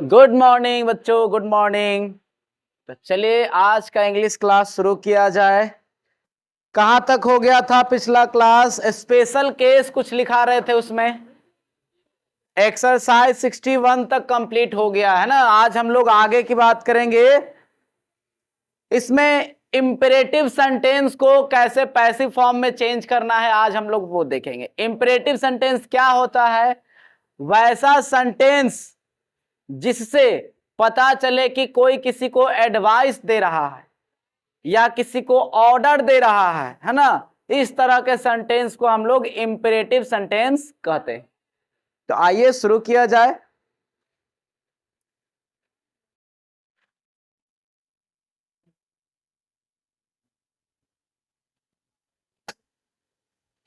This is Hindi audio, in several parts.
गुड मॉर्निंग बच्चों, गुड मॉर्निंग। तो चलिए आज का इंग्लिश क्लास शुरू किया जाए। कहां तक हो गया था पिछला क्लास? स्पेशल केस कुछ लिखा रहे थे, उसमें एक्सरसाइज 61 तक कंप्लीट हो गया है ना। आज हम लोग आगे की बात करेंगे। इसमें इंपेरेटिव सेंटेंस को कैसे पैसिव फॉर्म में चेंज करना है, आज हम लोग वो देखेंगे। इंपेरेटिव सेंटेंस क्या होता है? वैसा सेंटेंस जिससे पता चले कि कोई किसी को एडवाइस दे रहा है या किसी को ऑर्डर दे रहा है ना। इस तरह के सेंटेंस को हम लोग इंपेरेटिव सेंटेंस कहते हैं। तो आइए शुरू किया जाए।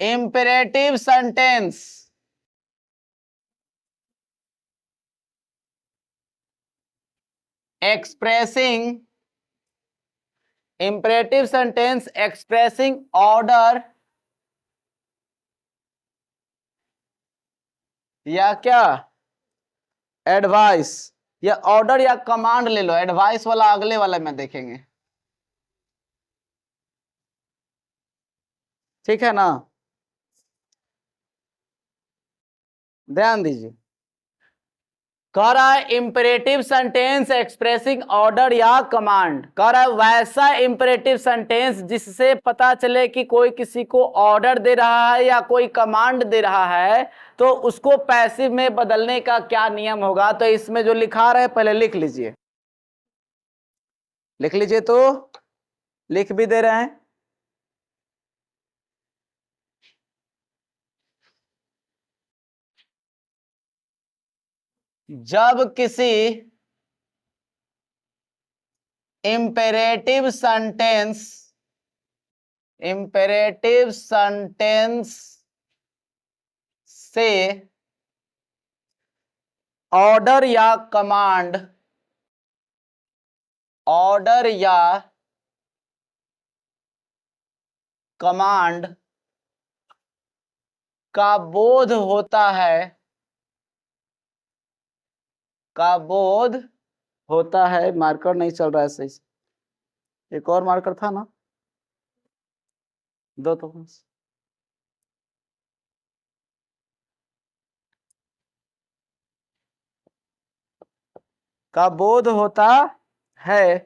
Imperative sentence expressing imperative sentence expressing order या क्या एडवाइस, या ऑर्डर या कमांड ले लो। एडवाइस वाला अगले वाला में देखेंगे, ठीक है ना। ध्यान दीजिए, कह रहा है इंपेरेटिव सेंटेंस एक्सप्रेसिंग ऑर्डर या कमांड। कह रहा है वैसा इंपेरेटिव सेंटेंस जिससे पता चले कि कोई किसी को ऑर्डर दे रहा है या कोई कमांड दे रहा है, तो उसको पैसिव में बदलने का क्या नियम होगा। तो इसमें जो लिखा रहे पहले लिख लीजिए, लिख लीजिए। तो लिख भी दे रहे हैं। जब किसी इंपेरेटिव सेंटेंस से ऑर्डर या कमांड का बोध होता है। मार्कर नहीं चल रहा है सही से। एक और मार्कर था ना, दो तो का बोध होता है,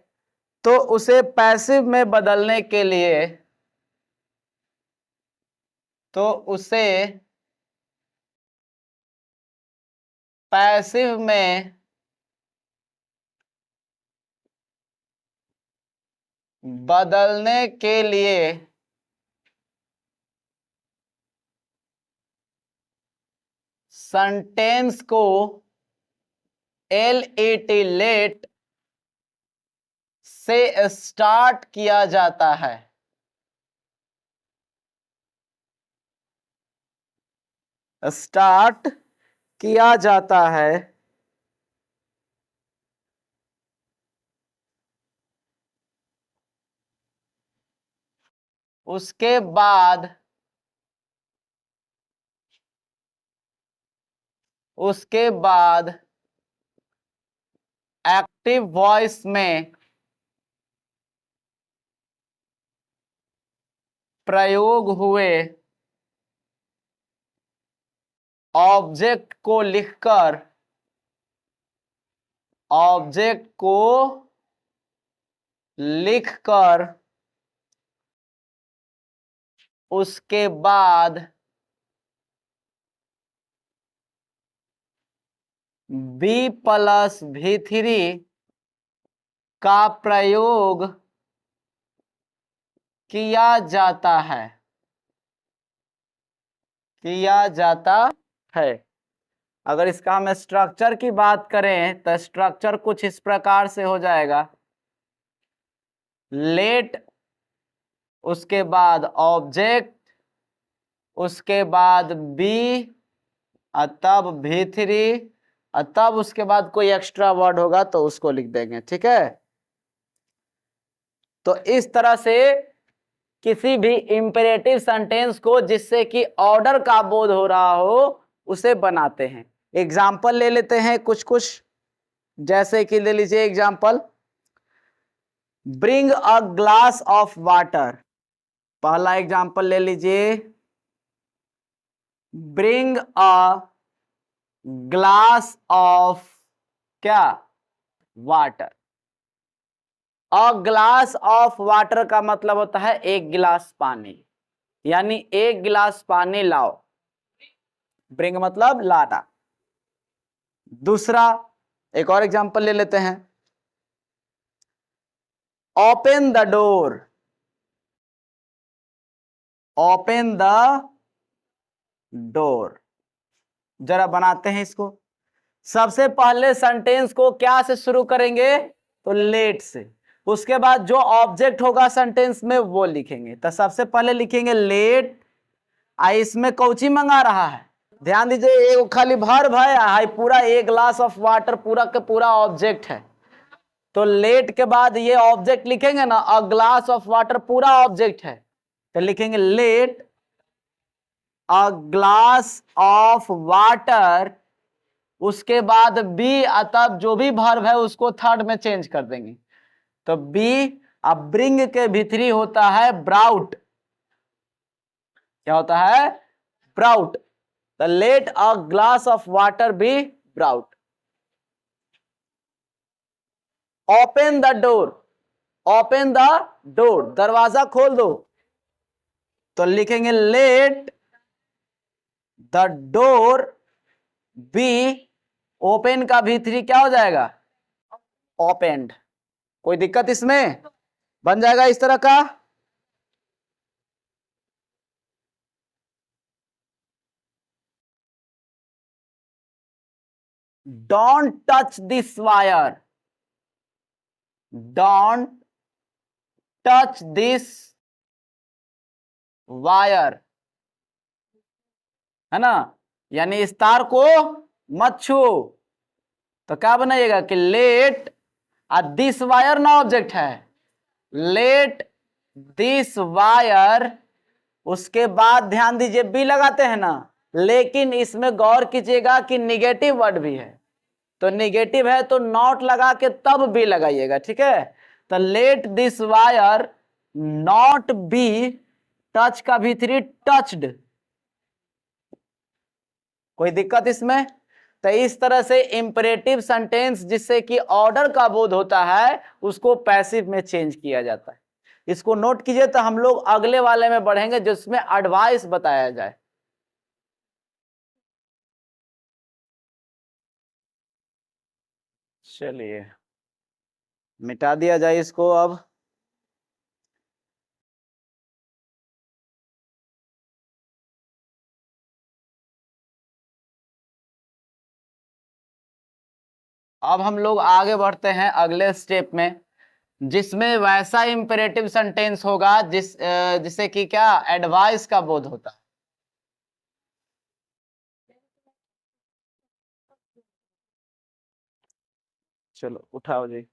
तो उसे पैसिव में बदलने के लिए पैसिव में बदलने के लिए सेंटेंस को लेट से स्टार्ट किया जाता है। उसके बाद एक्टिव वॉइस में प्रयोग हुए ऑब्जेक्ट को लिखकर उसके बाद B+V3 का प्रयोग किया जाता है। अगर इसका हम स्ट्रक्चर की बात करें तो स्ट्रक्चर कुछ इस प्रकार से हो जाएगा। लेट, उसके बाद ऑब्जेक्ट, उसके बाद बी, तब V3, तब उसके बाद कोई एक्स्ट्रा वर्ड होगा तो उसको लिख देंगे, ठीक है। तो इस तरह से किसी भी इंपेरेटिव सेंटेंस को जिससे कि ऑर्डर का बोध हो रहा हो, उसे बनाते हैं। एग्जाम्पल ले लेते हैं कुछ कुछ, जैसे कि ले लीजिए example, bring a glass of water. पहला एग्जाम्पल ले लीजिए, ब्रिंग अ ग्लास ऑफ क्या, water. A glass of water का मतलब होता है एक गिलास पानी, यानी एक गिलास पानी लाओ। ब्रिंग मतलब लाना। दूसरा एक और एग्जांपल ले लेते हैं, open the door. Open the door, जरा बनाते हैं इसको। सबसे पहले सेंटेंस को क्या से शुरू करेंगे, तो लेट से। उसके बाद जो ऑब्जेक्ट होगा सेंटेंस में वो लिखेंगे। तो सबसे पहले लिखेंगे लेट। इसमें कौची मंगा रहा है, ध्यान दीजिए, एक खाली भर्ब है, हाई पूरा एक ग्लास ऑफ वाटर पूरा का पूरा ऑब्जेक्ट है। तो लेट के बाद ये ऑब्जेक्ट लिखेंगे ना, अ ग्लास ऑफ वाटर पूरा ऑब्जेक्ट है, तो लिखेंगे let a glass of water. उसके बाद बी, तब जो भी वर्ब है उसको थर्ड में चेंज कर देंगे। तो बी, अब ब्रिंग के भीतरी होता है ब्राउट। क्या होता है, brought. The let a glass of water be brought. Open the door, open the door, दरवाजा खोल दो। तो लिखेंगे let the door be, open का भीतरी क्या हो जाएगा, ओपेंड। कोई दिक्कत इसमें, बन जाएगा इस तरह का। Don't touch this wire, don't touch this wire, है ना, यानी इस तार को मत छू। तो क्या बनाइएगा कि लेट, दिस वायर ना ऑब्जेक्ट है, लेट दिस वायर। उसके बाद ध्यान दीजिए बी लगाते हैं ना, लेकिन इसमें गौर कीजिएगा कि निगेटिव वर्ड भी है। तो निगेटिव है तो नॉट लगा के तब बी लगाइएगा, ठीक है। तो let this wire not be touch का भीतरी टच्ड। कोई दिक्कत इसमें। तो इस तरह से इंपरेटिव सेंटेंस जिससे कि ऑर्डर का बोध होता है उसको पैसिव में चेंज किया जाता है। इसको नोट कीजिए। तो हम लोग अगले वाले में बढ़ेंगे जिसमें एडवाइस बताया जाए। चलिए मिटा दिया जाए इसको अब। अब हम लोग आगे बढ़ते हैं अगले स्टेप में, जिसमें वैसा इंपेरेटिव सेंटेंस होगा जिससे कि क्या, एडवाइस का बोध होता है। चलो उठाओ जी।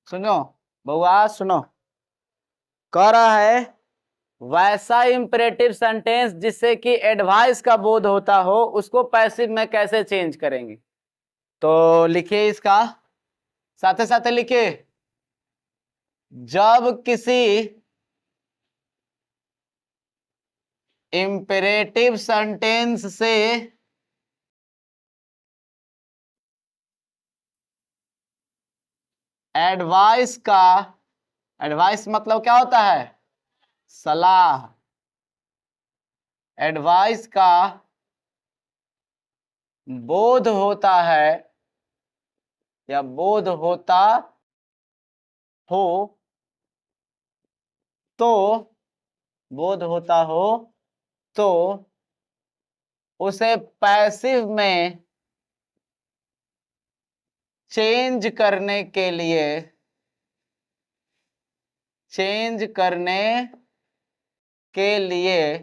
सुनो बउआ, सुनो, कह रहा है वैसा इंपेरेटिव सेंटेंस जिससे कि एडवाइस का बोध होता हो उसको पैसिव में कैसे चेंज करेंगे। तो लिखिए इसका, साथे साथे लिखिए, जब किसी इंपेरेटिव सेंटेंस से एडवाइस का, एडवाइस मतलब क्या होता है, सलाह, एडवाइस का बोध होता है या बोध होता हो, तो बोध होता हो तो उसे पैसिव में चेंज करने के लिए, चेंज करने के लिए,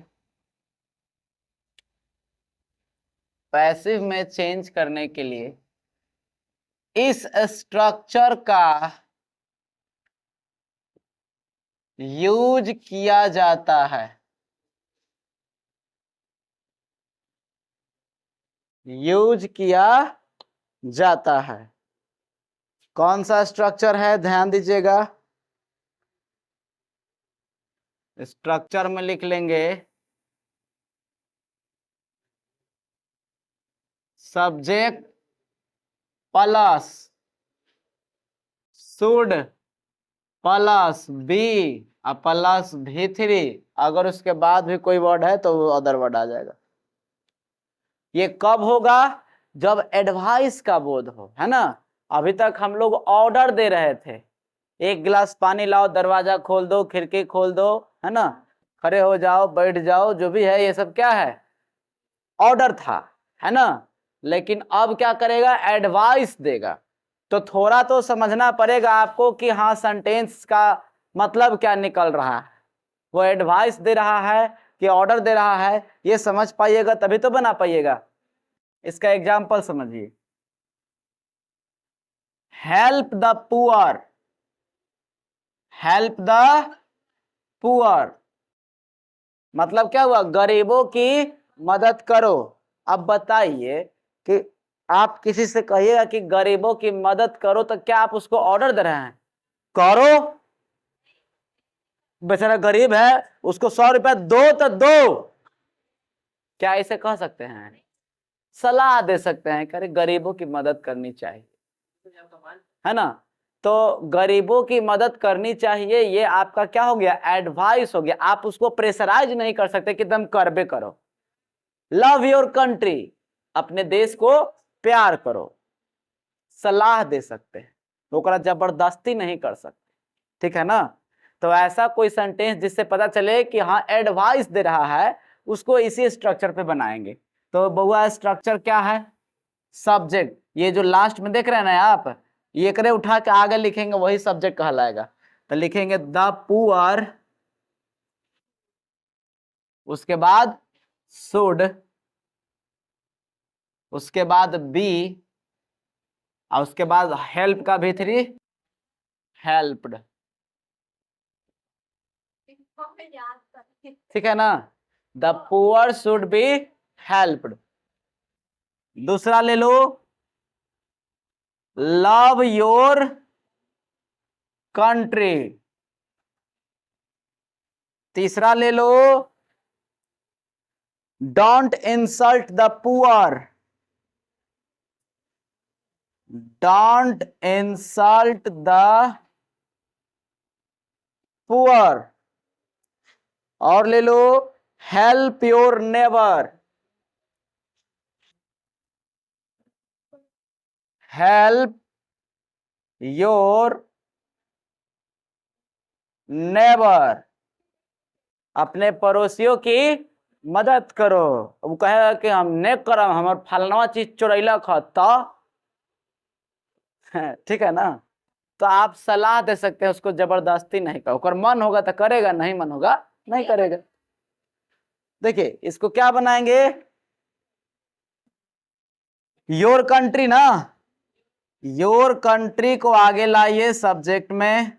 पैसिव में चेंज करने के लिए इस स्ट्रक्चर का यूज किया जाता है, यूज किया जाता है। कौन सा स्ट्रक्चर है, ध्यान दीजिएगा। स्ट्रक्चर में लिख लेंगे subject plus should plus be plus V3। अगर उसके बाद भी कोई वर्ड है तो वो अदर वर्ड आ जाएगा। ये कब होगा, जब एडवाइस का बोध हो, है ना। अभी तक हम लोग ऑर्डर दे रहे थे, एक गिलास पानी लाओ, दरवाजा खोल दो, खिड़की खोल दो, है ना, खड़े हो जाओ, बैठ जाओ, जो भी है ये सब क्या है, ऑर्डर था, है ना। लेकिन अब क्या करेगा, एडवाइस देगा। तो थोड़ा तो समझना पड़ेगा आपको कि हाँ सेंटेंस का मतलब क्या निकल रहा है। वो एडवाइस दे रहा है कि ऑर्डर दे रहा है, ये समझ पाइएगा तभी तो बना पाइएगा। इसका एग्जाम्पल समझिए, help the poor, help the poor मतलब क्या हुआ, गरीबों की मदद करो। अब बताइए कि आप किसी से कहिएगा कि गरीबों की मदद करो, तो क्या आप उसको ऑर्डर दे रहे हैं, करो, बेचारा गरीब है उसको 100 रुपया दो तो दो, क्या ऐसे कह सकते हैं, सलाह दे सकते हैं, करे गरीबों की मदद करनी चाहिए, है ना। तो गरीबों की मदद करनी चाहिए, ये आपका क्या हो गया, एडवाइस हो गया। आप उसको प्रेशराइज नहीं कर सकते कि तुम करबे करो। लव योर कंट्री, अपने देश को प्यार करो, सलाह दे सकते हैं, ओकरा जबरदस्ती नहीं कर सकते, ठीक है ना। तो ऐसा कोई सेंटेंस जिससे पता चले कि हाँ एडवाइस दे रहा है, उसको इसी स्ट्रक्चर पे बनाएंगे। तो बउआ स्ट्रक्चर क्या है, सब्जेक्ट, ये जो लास्ट में देख रहे हैं ना आप, ये करे उठा के आगे लिखेंगे वही सब्जेक्ट कहलाएगा। तो लिखेंगे द पुअर, उसके बाद शुड, उसके बाद बी, और उसके बाद हेल्प का V3, हेल्प्ड, ठीक है ना। The poor should be helped. दूसरा ले लो, लव योर कंट्री। तीसरा ले लो, don't insult the poor, don't insult the poor. और ले लो, help your neighbour, help your neighbour, अपने पड़ोसियों की मदद करो। वो कहेगा कि हम ने करम, हमार फलना चीज चोरैला खा, ठीक है ना। तो आप सलाह दे सकते हैं, उसको जबरदस्ती नहीं करो, अगर मन होगा तो करेगा, नहीं मन होगा नहीं करेगा। देखिए इसको क्या बनाएंगे, योर कंट्री ना, योर कंट्री को आगे लाइए सब्जेक्ट में,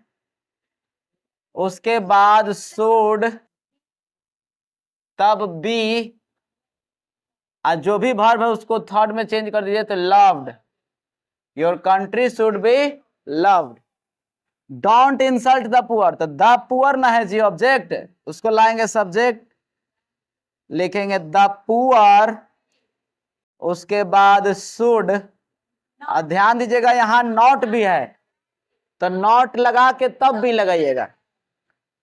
उसके बाद शुड, तब बी, और जो भी वर्ब है उसको थर्ड में चेंज कर दीजिए तो loved, your country should be loved. Don't insult the poor, तो द पुअर ना है जी ऑब्जेक्ट, उसको लाएंगे सब्जेक्ट, लिखेंगे द पुअर, उसके बाद शुड, ध्यान दीजिएगा यहां नॉट भी है, तो नॉट लगा के तब भी लगाइएगा,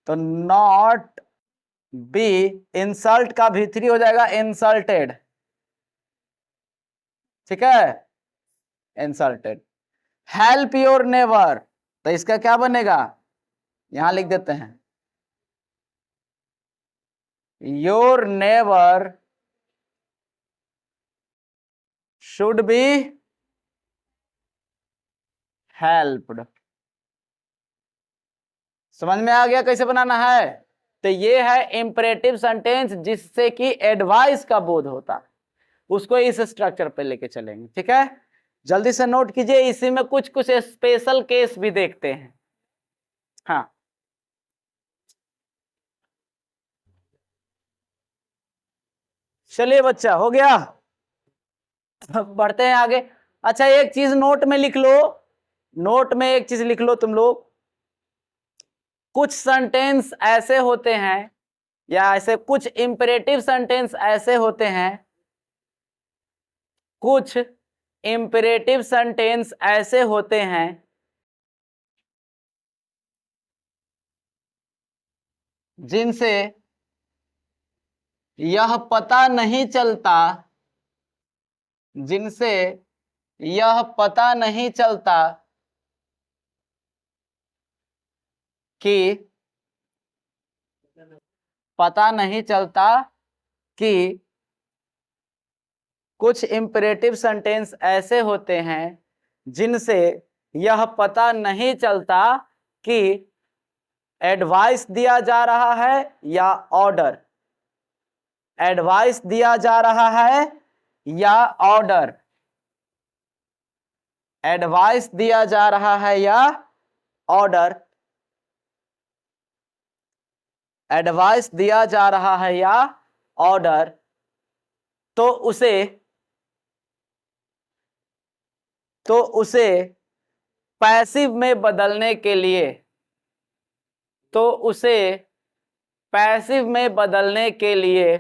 तो नॉट बी, इंसल्ट का V3 हो जाएगा इंसल्टेड, ठीक है, इंसल्टेड। हेल्प योर नेबर, तो इसका क्या बनेगा, यहां लिख देते हैं, your neighbour should be helped. समझ में आ गया कैसे बनाना है। तो ये है इंपरेटिव सेंटेंस जिससे कि एडवाइस का बोध होता, उसको इस स्ट्रक्चर पे लेके चलेंगे, ठीक है। जल्दी से नोट कीजिए, इसी में कुछ कुछ स्पेशल केस भी देखते हैं। हाँ चलिए बच्चा, हो गया। बढ़ते हैं आगे। अच्छा, एक चीज नोट में लिख लो, नोट में एक चीज लिख लो तुम लोग। कुछ सेंटेंस ऐसे होते हैं, या ऐसे कुछ इंपेरेटिव सेंटेंस ऐसे होते हैं, कुछ इंपेरेटिव सेंटेंस ऐसे होते हैं जिनसे यह पता नहीं चलता, जिनसे यह पता नहीं चलता कि पता नहीं चलता कि कुछ इंपेरेटिव सेंटेंस ऐसे होते हैं जिनसे यह पता नहीं चलता कि एडवाइस दिया जा रहा है या ऑर्डर, एडवाइस दिया जा रहा है या ऑर्डर, एडवाइस दिया जा रहा है या ऑर्डर, एडवाइस दिया जा रहा है या ऑर्डर, तो उसे पैसिव में बदलने के लिए, तो उसे पैसिव में बदलने के लिए,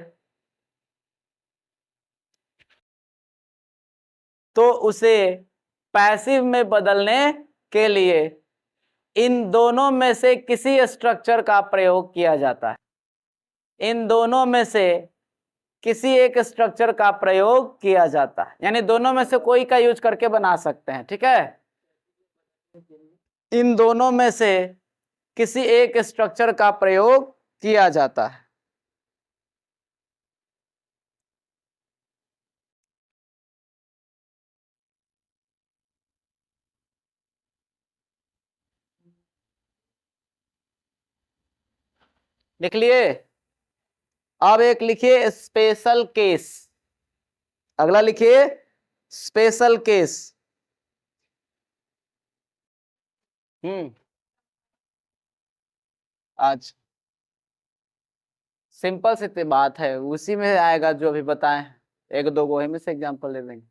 तो उसे पैसिव में बदलने के लिए इन दोनों में से किसी स्ट्रक्चर का प्रयोग किया जाता है, इन दोनों में से किसी एक स्ट्रक्चर का प्रयोग किया जाता है, यानी दोनों में से कोई का यूज करके बना सकते हैं। ठीक है, इन दोनों में से किसी एक स्ट्रक्चर का प्रयोग किया जाता है। लिख लिए? अब एक लिखिए स्पेशल केस, अगला लिखिए स्पेशल केस। आज सिंपल सी बात है, उसी में आएगा जो अभी बताएं, एक दो गोहे में से एग्जांपल ले लेंगे।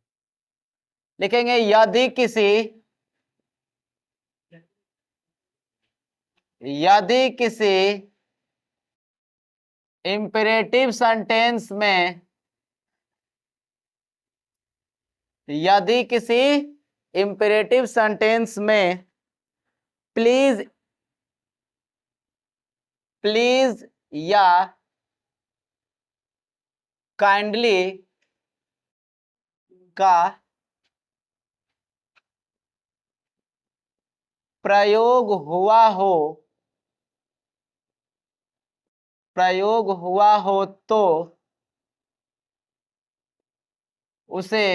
लिखेंगे यदि किसी इंपेरेटिव सेंटेंस में, यदि किसी इंपेरेटिव सेंटेंस में प्लीज या काइंडली का प्रयोग हुआ हो तो उसे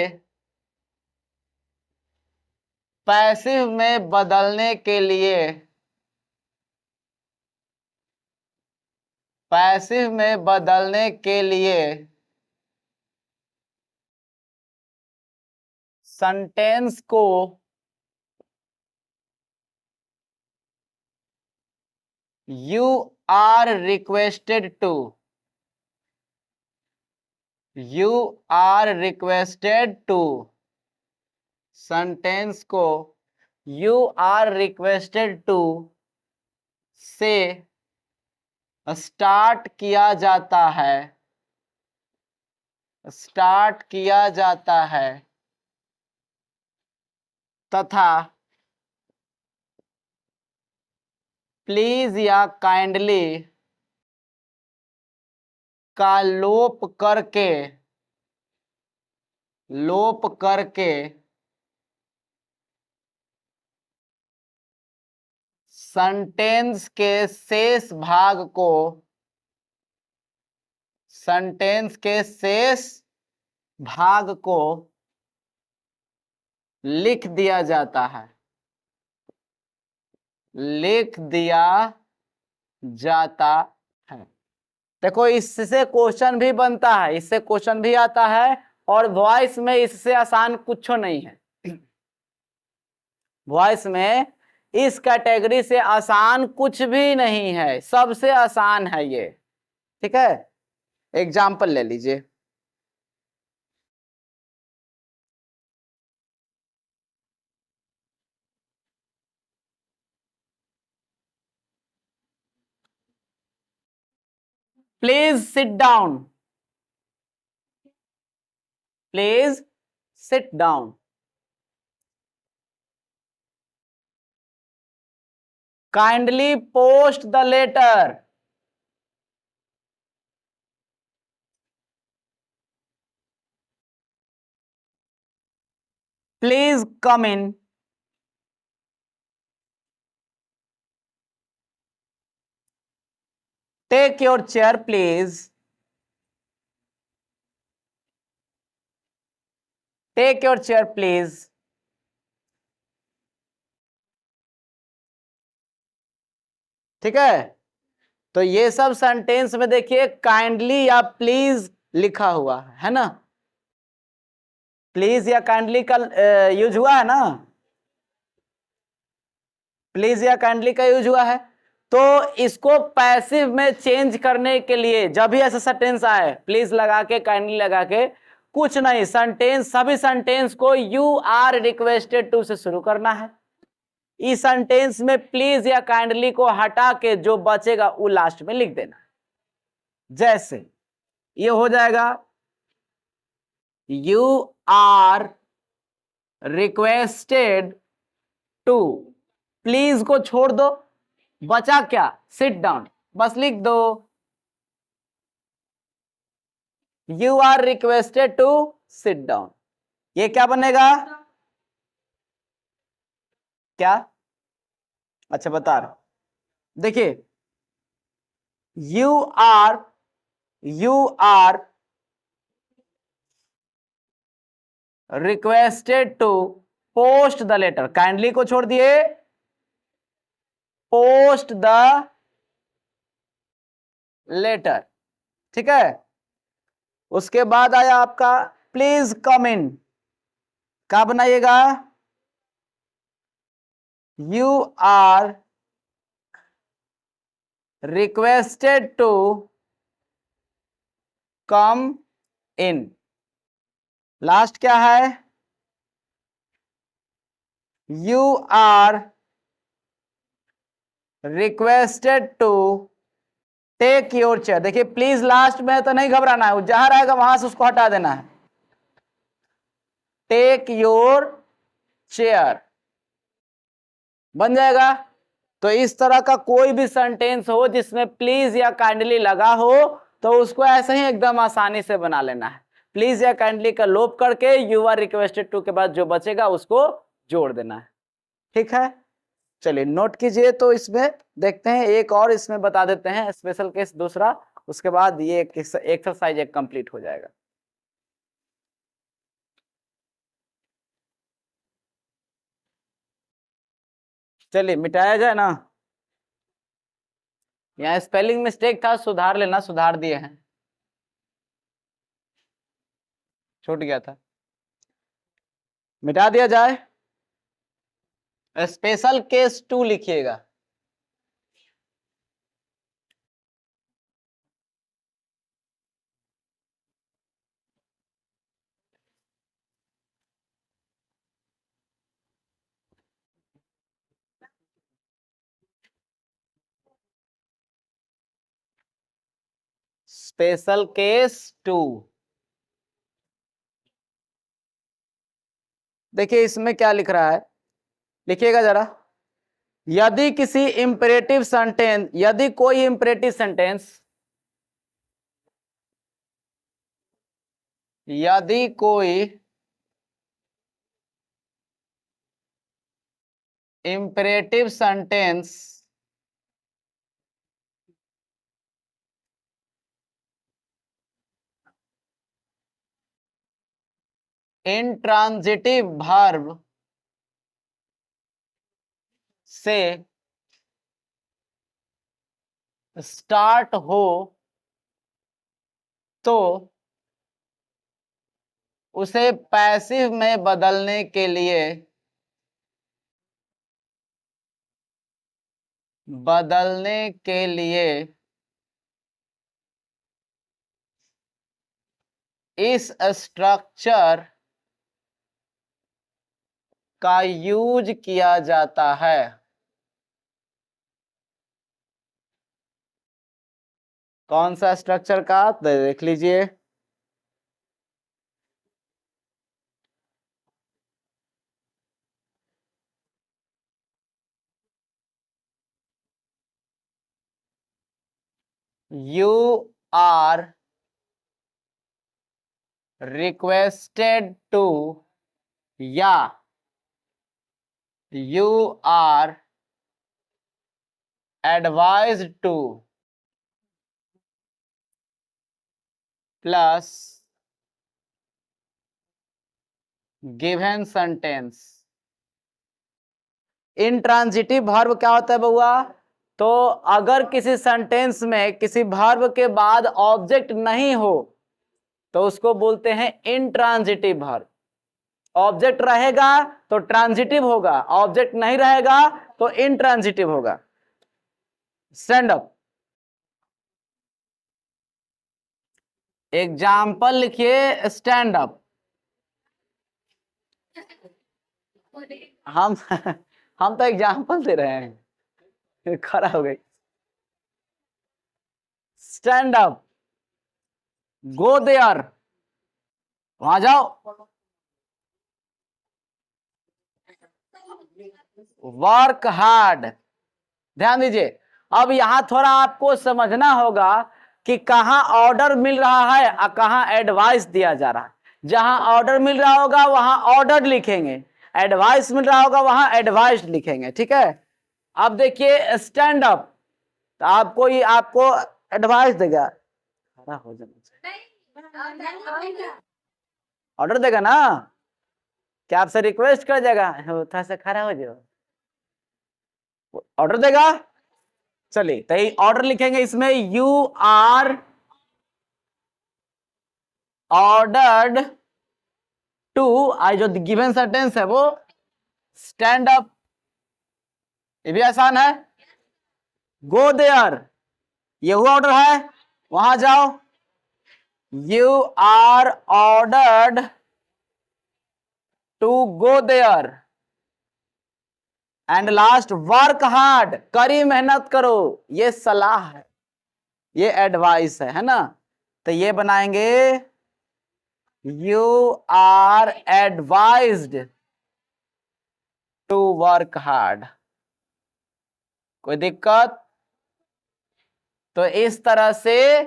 पैसिव में बदलने के लिए, पैसिव में बदलने के लिए सेंटेंस को you are requested to sentence को you are requested to से स्टार्ट किया जाता है तथा प्लीज या काइंडली का लोप करके सेंटेंस के शेष भाग को लिख दिया जाता है, देखो इससे क्वेश्चन भी बनता है, इससे क्वेश्चन भी आता है, और वॉइस में इससे आसान कुछ नहीं है। वॉइस में इस कैटेगरी से आसान कुछ भी नहीं है, सबसे आसान है ये। ठीक है, एग्जाम्पल ले लीजिए। Please sit down, please sit down. Kindly post the letter, please come in, take your chair please, take your chair please. ठीक है, तो ये सब सेंटेंस में देखिए काइंडली या प्लीज लिखा हुआ है ना। प्लीज या काइंडली का यूज हुआ है ना, प्लीज या काइंडली का यूज हुआ है। तो इसको पैसिव में चेंज करने के लिए जब भी ऐसा सेंटेंस आए, प्लीज लगा के काइंडली लगा के कुछ नहीं, सेंटेंस सभी सेंटेंस को यू आर रिक्वेस्टेड टू से शुरू करना है। इस सेंटेंस में प्लीज या काइंडली को हटा के जो बचेगा वो लास्ट में लिख देना। जैसे ये हो जाएगा, you are requested to, please को छोड़ दो, बचा क्या, सिट डाउन, बस लिख दो you are requested to sit down. ये क्या बनेगा, क्या, अच्छा बता रहा, देखिए you are requested to post the letter, kindly को छोड़ दिए, पोस्ट द लेटर। ठीक है, उसके बाद आया आपका प्लीज कम इन, क्या बनाइएगा, you are requested to come in. Last क्या है, you are requested to take your chair. देखिए प्लीज लास्ट में है तो नहीं घबराना है, जहां रहेगा वहां से उसको हटा देना है, टेक योर चेयर बन जाएगा। तो इस तरह का कोई भी सेंटेंस हो जिसमें प्लीज या काइंडली लगा हो तो उसको ऐसे ही एकदम आसानी से बना लेना है। प्लीज या काइंडली का लोप करके यू आर रिक्वेस्टेड टू के बाद जो बचेगा उसको जोड़ देना है। ठीक है, चलिए नोट कीजिए। तो इसमें देखते हैं एक और इसमें बता देते हैं स्पेशल केस दूसरा, उसके बाद ये एक्सरसाइज एक कंप्लीट हो जाएगा। चलिए मिटाया जाए ना, यहाँ स्पेलिंग मिस्टेक था, सुधार लेना, सुधार दिए हैं, छूट गया था, मिटा दिया जाए। स्पेशल केस 2 लिखिएगा। स्पेशल केस 2 देखिए इसमें क्या लिख रहा है, लिखिएगा जरा। यदि किसी इंपेरेटिव सेंटेंस, यदि कोई इंपेरेटिव सेंटेंस, यदि कोई इंपेरेटिव सेंटेंस इंट्रांजिटिव वर्ब से स्टार्ट हो तो उसे पैसिव में बदलने के लिए इस स्ट्रक्चर का यूज किया जाता है। कौन सा स्ट्रक्चर का, देख लीजिए। यू आर रिक्वेस्टेड टू, या you are advised to, plus given sentence. Intransitive verb क्या होता है बउआ? तो अगर किसी सेंटेंस में किसी वर्ब के बाद ऑब्जेक्ट नहीं हो तो उसको बोलते हैं इंट्रांजिटिव वर्ब। ऑब्जेक्ट रहेगा तो ट्रांजिटिव होगा, ऑब्जेक्ट नहीं रहेगा तो इंट्रांजिटिव होगा। Stand up. एग्जाम्पल लिखिए, स्टैंड अप। हम हम तो एग्जाम्पल दे रहे हैं, खड़ा हो गई। स्टैंड अप, गो देयर, वहां जाओ, वर्क हार्ड। ध्यान दीजिए, अब यहां थोड़ा आपको समझना होगा कि कहां ऑर्डर मिल रहा है और कहां एडवाइस दिया जा रहा है। जहां ऑर्डर मिल रहा होगा वहां ऑर्डर लिखेंगे, एडवाइस मिल रहा होगा वहां एडवाइस लिखेंगे, ठीक है। अब देखिए स्टैंड अप, तो आपको एडवाइस देगा, खड़ा हो जाना चाहिए, ऑर्डर देगा ना, क्या आपसे रिक्वेस्ट कर देगा थोड़ा सा खड़ा हो जाओ, ऑर्डर देगा। चलिए तो ऑर्डर लिखेंगे इसमें, यू आर ऑर्डर्ड टू, आई जो गिवन सेंटेंस है वो स्टैंड अप, ये भी आसान है। गो देयर, ये हुआ ऑर्डर है, वहां जाओ। You are ordered to go there. And last work hard, कड़ी मेहनत करो, ये सलाह है, ये एडवाइस है ना। तो ये बनाएंगे, you are advised to work hard. कोई दिक्कत? तो इस तरह से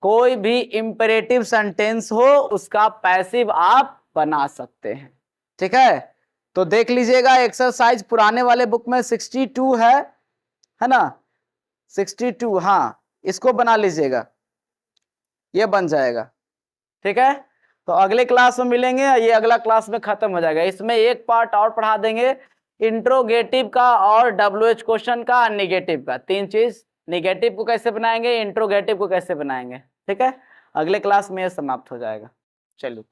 कोई भी इंपेरेटिव सेंटेंस हो उसका पैसिव आप बना सकते हैं, ठीक है। तो देख लीजिएगा एक्सरसाइज पुराने वाले बुक में 62 है ना, 62, हाँ इसको बना लीजिएगा, ये बन जाएगा, ठीक है। तो अगले क्लास में मिलेंगे, ये अगला क्लास में खत्म हो जाएगा। इसमें एक पार्ट और पढ़ा देंगे, इंट्रोगेटिव का और WH क्वेश्चन का, निगेटिव का, 3 चीज। निगेटिव को कैसे बनाएंगे, इंट्रोगेटिव को कैसे बनाएंगे, ठीक है। अगले क्लास में ये समाप्त हो जाएगा। चलिए।